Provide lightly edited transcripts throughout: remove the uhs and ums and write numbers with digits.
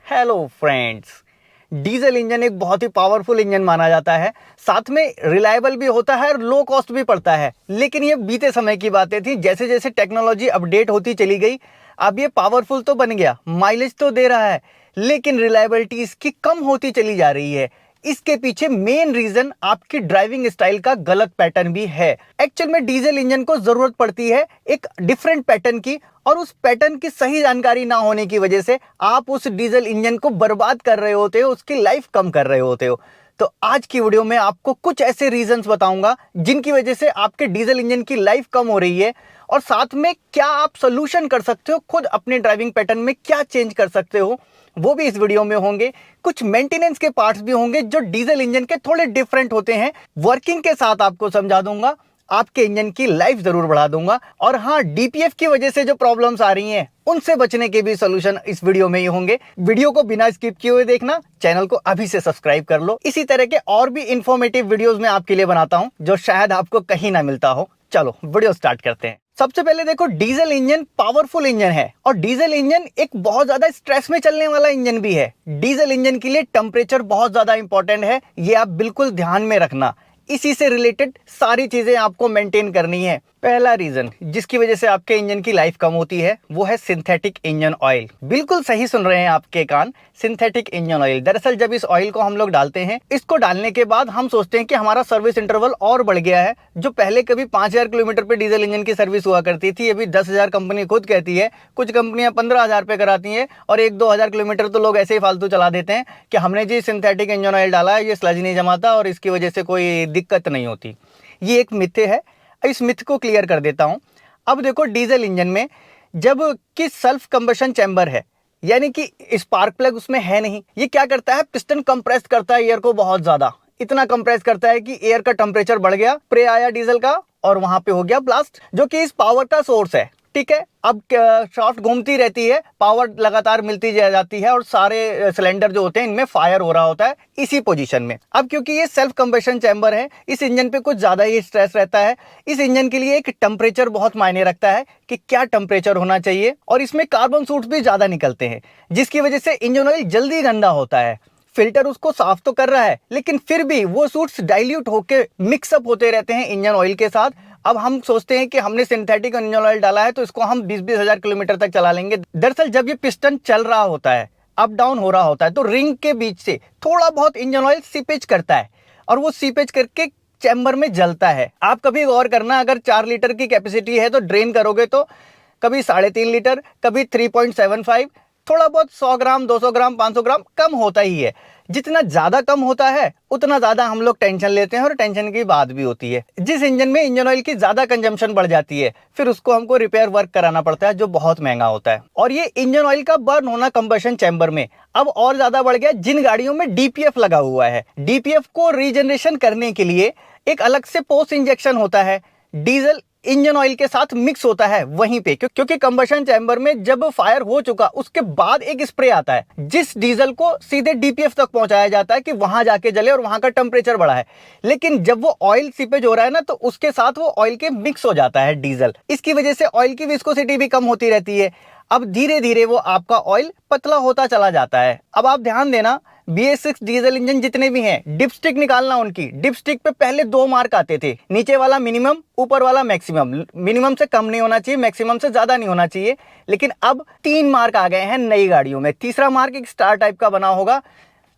Hello friends. Diesel engine एक बहुत ही powerful engine माना जाता है, साथ में रिलायबल भी होता है और लो कॉस्ट भी पड़ता है। लेकिन ये बीते समय की बातें थी। जैसे जैसे टेक्नोलॉजी अपडेट होती चली गई, अब ये पावरफुल तो बन गया, माइलेज तो दे रहा है, लेकिन रिलायबिलिटी इसकी कम होती चली जा रही है। इसके पीछे मेन रीजन आपकी ड्राइविंग स्टाइल का गलत पैटर्न भी है। एक्चुअल में डीजल इंजन को जरूरत पड़ती है एक डिफरेंट पैटर्न की, और उस पैटर्न की सही जानकारी ना होने की वजह से आप उस डीजल इंजन को बर्बाद कर रहे होते हो, उसकी लाइफ कम कर रहे होते हो। तो आज की वीडियो में आपको कुछ ऐसे रीजंस बताऊंगा जिनकी वजह से आपके डीजल इंजन की लाइफ कम हो रही है, और साथ में क्या आप सोल्यूशन कर सकते हो, खुद अपने ड्राइविंग पैटर्न में क्या चेंज कर सकते हो, वो भी इस वीडियो में होंगे। कुछ मेंटेनेंस के पार्ट्स भी होंगे जो डीजल इंजन के थोड़े डिफरेंट होते हैं। वर्किंग के साथ आपको समझा दूंगा, आपके इंजन की लाइफ जरूर बढ़ा दूंगा। और हाँ, डीपीएफ की वजह से जो प्रॉब्लम्स आ रही हैं उनसे बचने के भी सोल्यूशन इस वीडियो में ही होंगे। वीडियो को बिना स्किप किए हुए देखना, चैनल को अभी से सब्सक्राइब कर लो। इसी तरह के और भी इंफॉर्मेटिव वीडियोस मैं आपके लिए बनाता हूं जो शायद आपको कहीं ना मिलता हो। चलो वीडियो स्टार्ट करते हैं। सबसे पहले देखो, डीजल इंजन पावरफुल इंजन है, और डीजल इंजन एक बहुत ज्यादा स्ट्रेस में चलने वाला इंजन भी है। डीजल इंजन के लिए टेम्परेचर बहुत ज्यादा इंपॉर्टेंट है, ये आप बिल्कुल ध्यान में रखना। इसी से रिलेटेड सारी चीजें आपको मेंटेन करनी है। पहला रीजन जिसकी वजह से आपके इंजन की लाइफ कम होती है वो है सिंथेटिक इंजन ऑयल। बिल्कुल सही सुन रहे हैं आपके कान, सिंथेटिक इंजन ऑयल। दरअसल जब इस ऑयल को हम लोग डालते हैं, इसको डालने के बाद हम सोचते हैं कि हमारा सर्विस इंटरवल और बढ़ गया है। जो पहले कभी 5000 किलोमीटर पे डीजल इंजन की सर्विस हुआ करती थी, अभी 10,000 कंपनी खुद कहती है। कुछ कंपनियां 15,000 पे कराती हैं, और 1-2 हजार किलोमीटर तो लोग ऐसे ही फालतू चला देते हैं कि हमने जी सिंथेटिक इंजन ऑयल डाला है, ये स्लज नहीं जमाता और इसकी वजह से कोई दिक्कत नहीं होती। ये एक मिथ्य है, इस मिथ को क्लियर कर देता हूं। अब देखो, डीजल इंजन में जब कि सेल्फ कंबशन चैम्बर है, यानी कि स्पार्क प्लग उसमें है नहीं, ये क्या करता है, पिस्टन कंप्रेस करता है एयर को बहुत ज्यादा। इतना कंप्रेस करता है कि एयर का टेम्परेचर बढ़ गया, स्प्रे आया डीजल का और वहां पे हो गया ब्लास्ट, जो कि इस पावर का सोर्स है। ठीक है, अब शाफ्ट घूमती रहती है, पावर लगातार मिलती जाती है, और सारे सिलेंडर जो होते हैं इनमें फायर हो रहा होता है इसी पोजीशन में। अब क्योंकि ये सेल्फ कंबशन चैम्बर है, इस इंजन पे कुछ ज्यादा ही स्ट्रेस रहता है। इस इंजन के लिए एक टेम्परेचर बहुत मायने रखता है कि क्या टेम्परेचर होना चाहिए, और इसमें कार्बन सूट्स भी ज्यादा निकलते हैं, जिसकी वजह से इंजन ऑयल जल्दी गंदा होता है। फिल्टर उसको साफ तो कर रहा है, लेकिन फिर भी वो सूट्स डाइल्यूट होके मिक्सअप होते रहते हैं इंजन ऑयल के साथ। अब हम सोचते हैं कि हमने सिंथेटिक इंजन ऑयल डाला है तो इसको हम 20-20 हजार किलोमीटर तक चला लेंगे। दरअसल जब ये पिस्टन चल रहा होता है, अप डाउन हो रहा होता है, तो रिंग के बीच से थोड़ा बहुत इंजन ऑयल सीपेज करता है, और वो सीपेज करके चैम्बर में जलता है। आप कभी गौर करना, अगर 4 लीटर की कैपेसिटी है तो ड्रेन करोगे तो कभी 3.5 लीटर, कभी 3.75, थोड़ा बहुत 100 ग्राम, 200 ग्राम, 500 ग्राम कम होता ही है। जितना ज्यादा कम होता है उतना ज्यादा हम लोग टेंशन लेते हैं, और टेंशन की बात भी होती है। जिस इंजन में इंजन ऑयल की ज्यादा कंजम्पशन बढ़ जाती है, फिर उसको हमको रिपेयर वर्क कराना पड़ता है, जो बहुत महंगा होता है। और ये इंजन ऑयल का बर्न होना कंबशन चैम्बर में अब और ज्यादा बढ़ गया जिन गाड़ियों में डीपीएफ लगा हुआ है। डीपीएफ को रीजनरेशन करने के लिए एक अलग से पोस्ट इंजेक्शन होता है, डीजल इंजन ऑयल के साथ मिक्स होता है वहीं पे, क्योंकि कंबशन चैम्बर में जब फायर हो चुका उसके बाद एक स्प्रे आता है जिस डीजल को सीधे डीपीएफ तक पहुंचाया जाता है कि वहां जाके जले और वहां का टेम्परेचर बढ़ा है। लेकिन जब वो ऑयल सीपेज हो रहा है ना, तो उसके साथ वो ऑयल के मिक्स हो जाता है डीजल। इसकी वजह से ऑयल की विस्कोसिटी भी कम होती रहती है। अब धीरे धीरे वो आपका ऑयल पतला होता चला जाता है। अब आप ध्यान देना, BS6 डीजल इंजन जितने भी हैं, डिपस्टिक निकालना उनकी। डिपस्टिक पे पहले 2 मार्क आते थे, नीचे वाला मिनिमम, ऊपर वाला मैक्सिमम। मिनिमम से कम नहीं होना चाहिए, मैक्सिमम से ज्यादा नहीं होना चाहिए। लेकिन अब 3 मार्क आ गए हैं नई गाड़ियों में। तीसरा मार्क एक स्टार टाइप का बना होगा,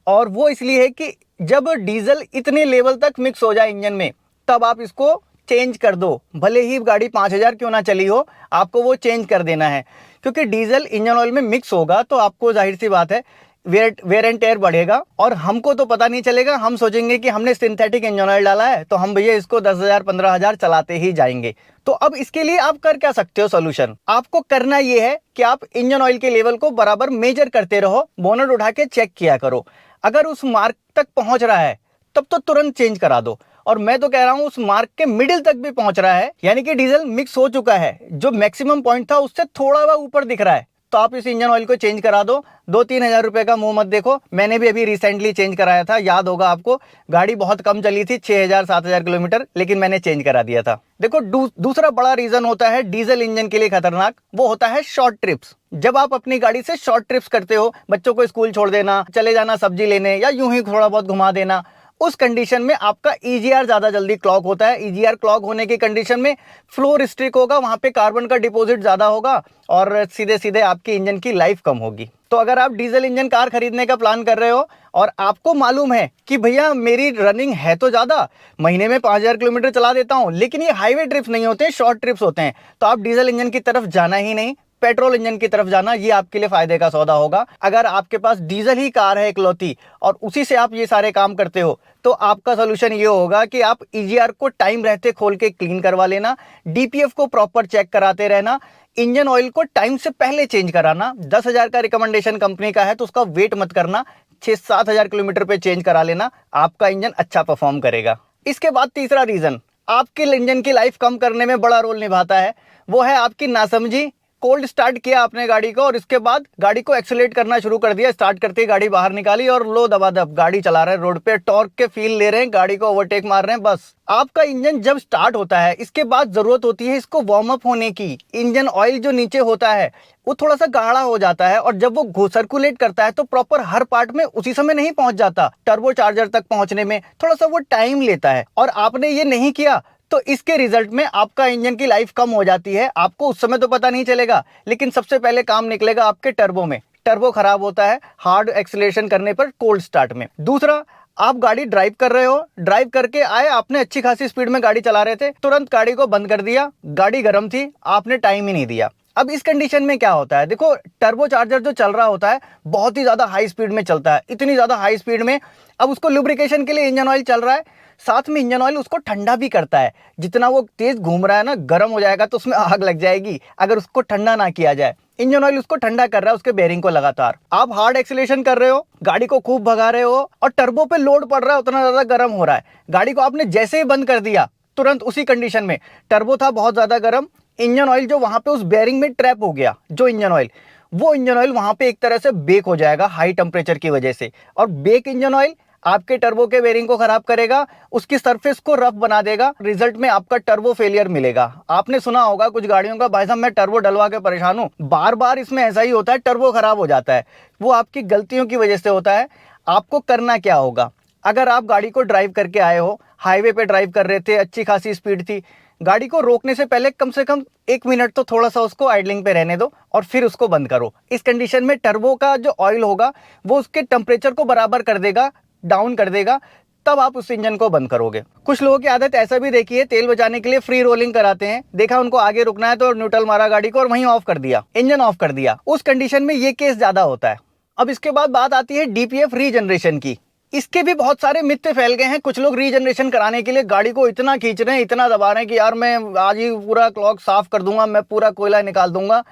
और वो इसलिए है कि जब डीजल इतने लेवल तक मिक्स हो जाए इंजन में, तब आप इसको चेंज कर दो। भले ही गाड़ी 5000 क्यों ना चली हो, आपको वो चेंज कर देना है। क्योंकि डीजल इंजन ऑयल में मिक्स होगा तो आपको जाहिर सी बात है वेयर एंड टेयर बढ़ेगा, और हमको तो पता नहीं चलेगा। हम सोचेंगे कि हमने सिंथेटिक इंजन ऑयल डाला है तो हम भैया इसको 10,000 15,000 चलाते ही जाएंगे। तो अब इसके लिए आप कर क्या सकते हो? सोल्यूशन आपको करना ये है कि आप इंजन ऑयल के लेवल को बराबर मेजर करते रहो, बोनट उठा के चेक किया करो। अगर उस मार्क तक पहुंच रहा है तब तो तुरंत चेंज करा दो। और मैं तो कह रहा हूं उस मार्क के मिडिल तक भी पहुंच रहा है, यानी कि डीजल मिक्स हो चुका है, जो मैक्सिमम पॉइंट था उससे थोड़ा सा ऊपर दिख रहा है, तो आप इस इंजन ऑयल को चेंज करा दो। 2-3 हज़ार रुपये का मुंह मत देखो। मैंने भी अभी रिसेंटली चेंज कराया था, याद होगा आपको। गाड़ी बहुत कम चली थी, 6,000-7,000 किलोमीटर, लेकिन मैंने चेंज करा दिया था। देखो दूसरा बड़ा रीजन होता है डीजल इंजन के लिए खतरनाक, वो होता है शॉर्ट ट्रिप्स। जब आप अपनी गाड़ी से शॉर्ट ट्रिप्स करते हो, बच्चों को स्कूल छोड़ देना, चले जाना सब्जी लेने, या यूं ही थोड़ा बहुत घुमा देना, उस कंडीशन में आपका ईजीआर ज्यादा जल्दी क्लॉक होता है। ईजीआर क्लॉक होने की कंडीशन में फ्लो रिस्ट्रिक्ट होगा, वहां पे कार्बन का डिपॉजिट ज्यादा होगा और सीधे सीधे आपकी इंजन की लाइफ कम होगी। तो अगर आप डीजल इंजन कार खरीदने का प्लान कर रहे हो और आपको मालूम है कि भैया मेरी रनिंग है तो ज्यादा, महीने में 5,000 किलोमीटर चला देता हूं, लेकिन ये हाईवे ट्रिप्स नहीं होते, शॉर्ट ट्रिप्स होते हैं, तो आप डीजल इंजन की तरफ जाना ही नहीं, पेट्रोल इंजन की तरफ जाना, ये आपके लिए फायदे का सौदा होगा। अगर आपके पास डीजल ही कार है इकलौती और उसी से आप ये सारे काम करते हो, तो आपका सोल्यूशन ये होगा कि आप ईजीआर को टाइम रहते खोल के क्लीन करवा लेना, डीपीएफ को प्रॉपर चेक कराते रहना, इंजन ऑयल को टाइम से पहले चेंज कराना। 10,000 का रिकमेंडेशन कंपनी का है तो उसका वेट मत करना, 6-7 हज़ार किलोमीटर पे चेंज करा लेना, आपका इंजन अच्छा परफॉर्म करेगा। इसके बाद तीसरा रीजन आपके इंजन की लाइफ कम करने में बड़ा रोल निभाता है, वो है आपकी नासमझी। कोल्ड स्टार्ट किया आपने गाड़ी को और इसके बाद गाड़ी को एक्सेलरेट करना शुरू कर दिया, स्टार्ट करते ही गाड़ी बाहर निकाली और लो दबादब गाड़ी चला रहे हैं रोड पे, टॉर्क के फील ले रहे हैं, गाड़ी को ओवरटेक मार रहे हैं। बस आपका इंजन जब स्टार्ट होता है, इसके बाद जरूरत होती है इसको वार्म अप होने की। इंजन ऑयल जो नीचे होता है वो थोड़ा सा गाढ़ा हो जाता है और जब वो सर्कुलेट करता है तो प्रॉपर हर पार्ट में उसी समय नहीं पहुंच जाता, टर्बो चार्जर तक पहुंचने में थोड़ा सा वो टाइम लेता है। और आपने ये नहीं किया तो इसके रिजल्ट में आपका इंजन की लाइफ कम हो जाती है। आपको उस समय तो पता नहीं चलेगा, लेकिन सबसे पहले काम निकलेगा आपके टर्बो में। टर्बो खराब होता है हार्ड एक्सीलरेशन करने पर, कोल्ड स्टार्ट में। दूसरा, आप गाड़ी ड्राइव कर रहे हो, ड्राइव करके आए, आपने अच्छी खासी स्पीड में गाड़ी चला रहे थे, तुरंत गाड़ी को बंद कर दिया, गाड़ी गर्म थी, आपने टाइम ही नहीं दिया। अब इस कंडीशन में क्या होता है, देखो टर्बो चार्जर जो चल रहा होता है बहुत ही ज्यादा हाई स्पीड में चलता है, इतनी ज्यादा हाई स्पीड में। अब उसको लुब्रिकेशन के लिए इंजन ऑयल चल रहा है, साथ में इंजन ऑयल उसको ठंडा भी करता है। जितना वो तेज घूम रहा है ना, गर्म हो जाएगा तो उसमें आग लग जाएगी अगर उसको ठंडा ना किया जाए। इंजन ऑयल उसको ठंडा कर रहा है, उसके बेरिंग को लगातार। आप हार्ड एक्सीलरेशन कर रहे हो, गाड़ी को खूब भगा रहे हो और टर्बो पे लोड पड़ रहा है, उतना ज्यादा गर्म हो रहा है। गाड़ी को आपने जैसे ही बंद कर दिया, तुरंत उसी कंडीशन में टर्बो था बहुत ज्यादा गर्म, इंजन ऑयल जो वहां पे उस बेरिंग में ट्रैप हो गया, जो इंजन ऑयल, वो इंजन ऑयल वहां पे एक तरह से बेक हो जाएगा हाई टेम्परेचर की वजह से। और बेक इंजन ऑयल आपके टर्बो के बेरिंग को खराब करेगा, उसकी सरफेस को रफ बना देगा, रिजल्ट में आपका टर्बो फेलियर मिलेगा। आपने सुना होगा कुछ गाड़ियों का, भाई साहब मैं टर्बो डलवा के परेशान हूं, बार बार इसमें ऐसा ही होता है, टर्बो खराब हो जाता है। वो आपकी गलतियों की वजह से होता है। आपको करना क्या होगा, अगर आप गाड़ी को ड्राइव करके आए हो, हाईवे पे ड्राइव कर रहे थे, अच्छी खासी स्पीड थी, गाड़ी को रोकने से पहले कम से कम 1 मिनट तो थोड़ा सा उसको आइडलिंग पे रहने दो और फिर उसको बंद करो। इस कंडीशन में टर्बो का जो ऑयल होगा वो उसके टेम्परेचर को बराबर कर देगा, डाउन कर देगा, तब आप उस इंजन को बंद करोगे। कुछ लोगों की आदत ऐसा भी देखी है, तेल बचाने के लिए फ्री रोलिंग कराते हैं, देखा उनको आगे रुकना है तो न्यूट्रल मारा गाड़ी को और वहीं ऑफ कर दिया, इंजन ऑफ कर दिया। उस कंडीशन में ये केस ज्यादा होता है। अब इसके बाद बात आती है डीपीएफ रीजनरेशन की। इसके भी बहुत सारे मिथ फैल गए हैं। कुछ लोग रीजनरेशन कराने के लिए गाड़ी को इतना खींच रहे हैं, इतना दबा रहे हैं कि यार मैं आज ही पूरा क्लॉक साफ कर दूंगा, मैं पूरा कोयला निकाल दूंगा।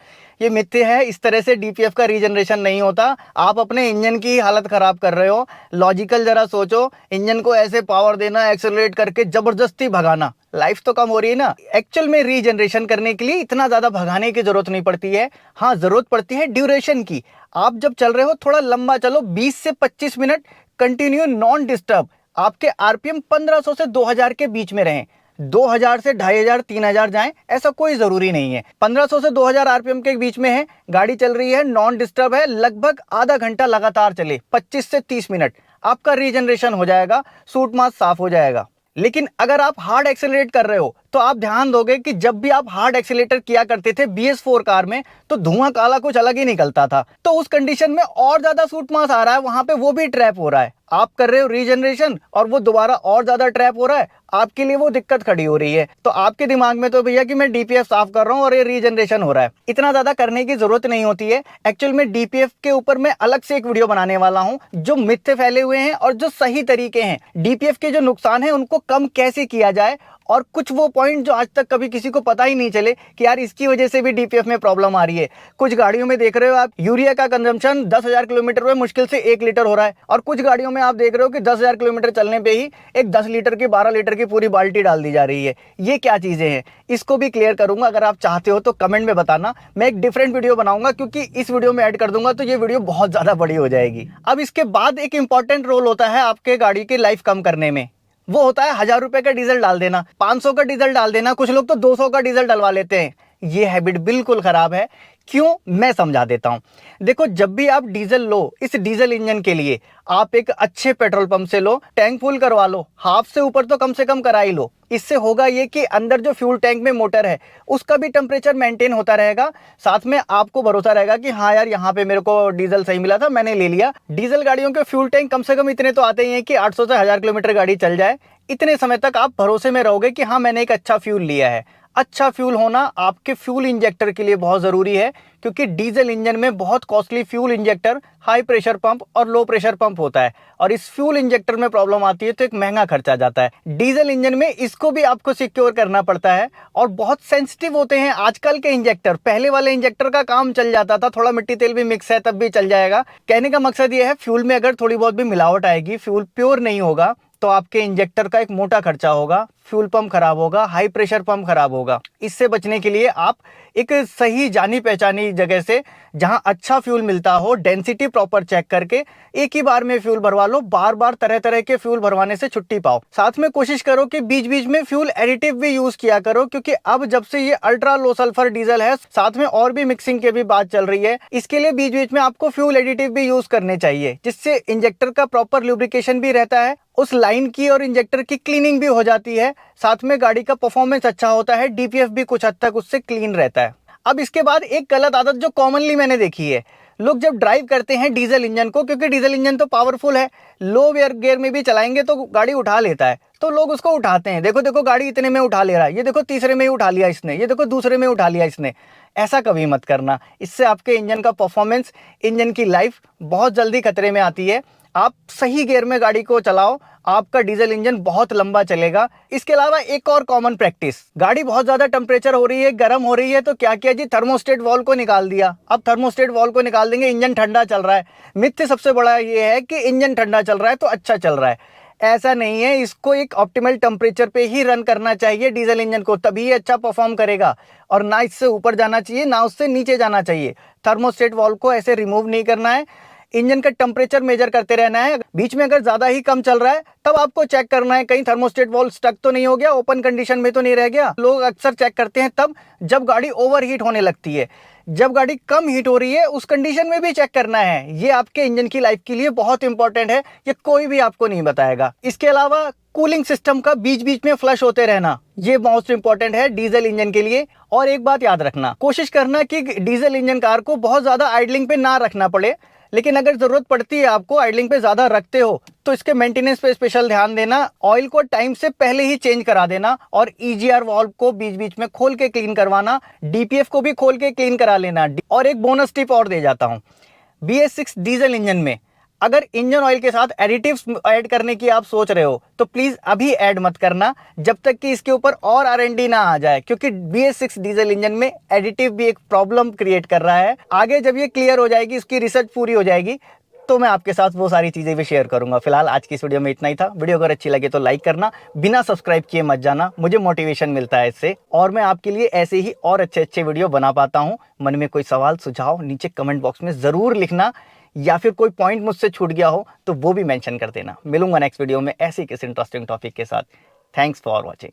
ये मिथ्य है, इस तरह से डीपीएफ का रीजनरेशन नहीं होता। आप अपने इंजन की हालत खराब कर रहे हो। लॉजिकल जरा सोचो, इंजन को ऐसे पावर देना, एक्सेलरेट करके जबरदस्ती भगाना, लाइफ तो कम हो रही है ना। एक्चुअल में रीजनरेशन करने के लिए इतना ज्यादा भगाने की जरूरत नहीं पड़ती है। हाँ, जरूरत पड़ती है ड्यूरेशन की। आप जब चल रहे हो थोड़ा लंबा चलो, 20 से 25 मिनट कंटिन्यू नॉन डिस्टर्ब। आपके आरपीएम 1500 से 2000 के बीच में रहें। 2000 से 2500 3000 जाएं, ऐसा कोई जरूरी नहीं है। 1500 से 2000 आरपीएम के बीच में है, गाड़ी चल रही है, नॉन डिस्टर्ब है, लगभग आधा घंटा लगातार चले, 25 से 30 मिनट, आपका रीजनरेशन हो जाएगा, सूट मास साफ हो जाएगा। लेकिन अगर आप हार्ड एक्सेलरेट कर रहे हो तो आप ध्यान दोगे कि जब भी आप हार्ड एक्सीलेटर किया करते थे BS4 कार में तो धुआं काला कुछ अलग ही निकलता था। तो उस कंडीशन में और ज्यादा सूट मास आ रहा है, वहां पे वो भी ट्रैप हो रहा है। आप कर रहे हो रीजनरेशन और वो दोबारा और ज्यादा ट्रैप हो रहा है, आपके लिए वो दिक्कत खड़ी हो रही है। तो आपके दिमाग में तो भैया कि मैं डीपीएफ साफ कर रहा हूँ और ये रीजनरेशन हो रहा है, इतना ज्यादा करने की जरूरत नहीं होती है। एक्चुअल में डीपीएफ के ऊपर मैं अलग से एक वीडियो बनाने वाला हूँ, जो मिथ्य फैले हुए हैं और जो सही तरीके हैं, डीपीएफ के जो नुकसान है उनको कम कैसे किया जाए, और कुछ वो पॉइंट जो आज तक कभी किसी को पता ही नहीं चले कि यार इसकी वजह से भी डीपीएफ में प्रॉब्लम आ रही है। कुछ गाड़ियों में देख रहे हो आप, यूरिया का कंजम्पशन 10,000 किलोमीटर में मुश्किल से 1 लीटर हो रहा है, और कुछ गाड़ियों में आप देख रहे हो कि 10,000 किलोमीटर चलने पे ही एक 10 लीटर की 12 लीटर की पूरी बाल्टी डाल दी जा रही है। ये क्या चीज़ें हैं, इसको भी क्लियर करूंगा। अगर आप चाहते हो तो कमेंट में बताना, मैं एक डिफरेंट वीडियो बनाऊंगा, क्योंकि इस वीडियो में ऐड कर दूंगा तो ये वीडियो बहुत ज़्यादा बड़ी हो जाएगी। अब इसके बाद एक इंपॉर्टेंट रोल होता है आपके गाड़ी की लाइफ कम करने में, वो होता है 1000 रुपए का डीजल डाल देना, 500 का डीजल डाल देना। कुछ लोग तो 200 का डीजल डलवा लेते हैं। ये हैबिट बिल्कुल खराब है। क्यों, मैं समझा देता हूं। देखो, जब भी आप डीजल लो, इस डीजल इंजन के लिए आप एक अच्छे पेट्रोल पंप से लो, टैंक फुल करवा लो, हाफ से ऊपर तो कम से कम करा ही लो। इससे होगा ये कि अंदर जो फ्यूल टैंक में मोटर है उसका भी टेम्परेचर मेंटेन होता रहेगा। साथ में आपको भरोसा रहेगा कि हाँ यार, यहाँ पे मेरे को डीजल सही मिला था, मैंने ले लिया। डीजल गाड़ियों के फ्यूल टैंक कम से कम इतने तो आते ही हैं कि 800 से 1000 किलोमीटर गाड़ी चल जाए। इतने समय तक आप भरोसे में रहोगे कि हाँ, मैंने एक अच्छा फ्यूल लिया है। अच्छा फ्यूल होना आपके फ्यूल इंजेक्टर के लिए बहुत ज़रूरी है, क्योंकि डीजल इंजन में बहुत costly fuel injector, high pressure pump और लो प्रेशर पंप होता है, और इस फ्यूल इंजेक्टर में प्रॉब्लम आती है तो एक महंगा खर्चा जाता है। डीजल इंजन में इसको भी आपको सिक्योर करना पड़ता है, और बहुत सेंसिटिव होते हैं आजकल के इंजेक्टर। पहले वाले इंजेक्टर का काम चल जाता था, थोड़ा मिट्टी तेल भी मिक्स है तब भी चल जाएगा। कहने का मकसद ये है, फ्यूल में अगर थोड़ी बहुत भी मिलावट आएगी, फ्यूल प्योर नहीं होगा, तो आपके इंजेक्टर का एक मोटा खर्चा होगा, फ्यूल पंप खराब होगा, हाई प्रेशर पंप खराब होगा। इससे बचने के लिए आप एक सही जानी पहचानी जगह से, जहां अच्छा फ्यूल मिलता हो, डेंसिटी प्रॉपर चेक करके एक ही बार में फ्यूल भरवा लो। बार बार तरह तरह के फ्यूल भरवाने से छुट्टी पाओ। साथ में कोशिश करो कि बीच बीच में फ्यूल एडिटिव भी यूज किया करो, क्योंकि अब जब से ये अल्ट्रा लो सल्फर डीजल है, साथ में और भी मिक्सिंग की भी बात चल रही है, इसके लिए बीच बीच में आपको फ्यूल एडिटिव भी यूज करने चाहिए, जिससे इंजेक्टर का प्रॉपर लुब्रिकेशन भी रहता है, उस लाइन की और इंजेक्टर की क्लीनिंग भी हो जाती है। साथ में गाड़ी का परफॉर्मेंस अच्छा होता है, डीपीएफ भी कुछ हद तक उससे क्लीन रहता है। अब इसके बाद एक गलत आदत जो कॉमनली मैंने देखी है, लोग जब ड्राइव करते हैं डीजल इंजन को, क्योंकि डीजल इंजन तो पावरफुल है, लो गियर में भी चलाएंगे तो गाड़ी उठा लेता है, तो लोग उसको उठाते हैं। देखो देखो, गाड़ी इतने में उठा ले रहा है, ये देखो तीसरे में ही उठा लिया इसने, ये देखो दूसरे में उठा लिया इसने। ऐसा कभी मत करना, इससे आपके इंजन का परफॉर्मेंस, इंजन की लाइफ बहुत जल्दी खतरे में आती है। आप सही गियर में गाड़ी को चलाओ, आपका डीजल इंजन बहुत लंबा चलेगा। इसके अलावा एक और कॉमन प्रैक्टिस, गाड़ी बहुत ज्यादा टेम्परेचर हो रही है, गर्म हो रही है, तो क्या किया जी, थर्मोस्टेट वाल्व को निकाल दिया। अब थर्मोस्टेट वाल्व को निकाल देंगे, इंजन ठंडा चल रहा है। मिथ्य सबसे बड़ा ये है कि इंजन ठंडा चल रहा है तो अच्छा चल रहा है। ऐसा नहीं है, इसको एक ऑप्टिमल टेम्परेचर पे ही रन करना चाहिए डीजल इंजन को, तभी ये अच्छा परफॉर्म करेगा। और ना इससे ऊपर जाना चाहिए, ना उससे नीचे जाना चाहिए। थर्मोस्टेट वाल्व को ऐसे रिमूव नहीं करना है, इंजन का टेम्परेचर मेजर करते रहना है। बीच में अगर ज्यादा ही कम चल रहा है तब आपको चेक करना है कहीं थर्मोस्टेट वाल्व स्टक तो नहीं हो गया, ओपन कंडीशन में तो नहीं रह गया। लोग अक्सर चेक करते हैं तब जब गाड़ी ओवर हीट होने लगती है। जब गाड़ी कम हीट हो रही है उस कंडीशन में भी चेक करना है। ये आपके इंजन की लाइफ के लिए बहुत इंपॉर्टेंट है, ये कोई भी आपको नहीं बताएगा। इसके अलावा कूलिंग सिस्टम का बीच बीच में फ्लश होते रहना, ये मोस्ट इंपॉर्टेंट है डीजल इंजन के लिए। और एक बात याद रखना, कोशिश करना कि डीजल इंजन कार को बहुत ज्यादा आइडलिंग पे ना रखना पड़े, लेकिन अगर जरूरत पड़ती है, आपको आइडलिंग पे ज्यादा रखते हो, तो इसके मेंटेनेंस पे स्पेशल ध्यान देना। ऑयल को टाइम से पहले ही चेंज करा देना, और ईजीआर वाल्व को बीच बीच में खोल के क्लीन करवाना, डीपीएफ को भी खोल के क्लीन करा लेना। और एक बोनस टिप और दे जाता हूं, BS6 डीजल इंजन में अगर इंजन ऑयल के साथ एडिटिव्स ऐड करने की आप सोच रहे हो, तो प्लीज अभी ऐड मत करना जब तक कि इसके ऊपर और R&D ना आ जाए, क्योंकि BS6 डीजल इंजन में एडिटिव भी एक प्रॉब्लम क्रिएट कर रहा है। आगे जब ये क्लियर हो जाएगी, इसकी रिसर्च पूरी हो जाएगी, तो मैं आपके साथ वो सारी चीजें भी शेयर करूंगा। फिलहाल आज की इस वीडियो में इतना ही था। वीडियो अगर अच्छी लगे तो लाइक करना, बिना सब्सक्राइब किए मत जाना, मुझे मोटिवेशन मिलता है इससे, और मैं आपके लिए ऐसे ही और अच्छे अच्छे वीडियो बना पाता हूं। मन में कोई सवाल सुझाव नीचे कमेंट बॉक्स में जरूर लिखना, या फिर कोई पॉइंट मुझसे छूट गया हो तो वो भी मेंशन कर देना। मिलूंगा नेक्स्ट वीडियो में ऐसे ही किसी इंटरेस्टिंग टॉपिक के साथ। Thanks for watching.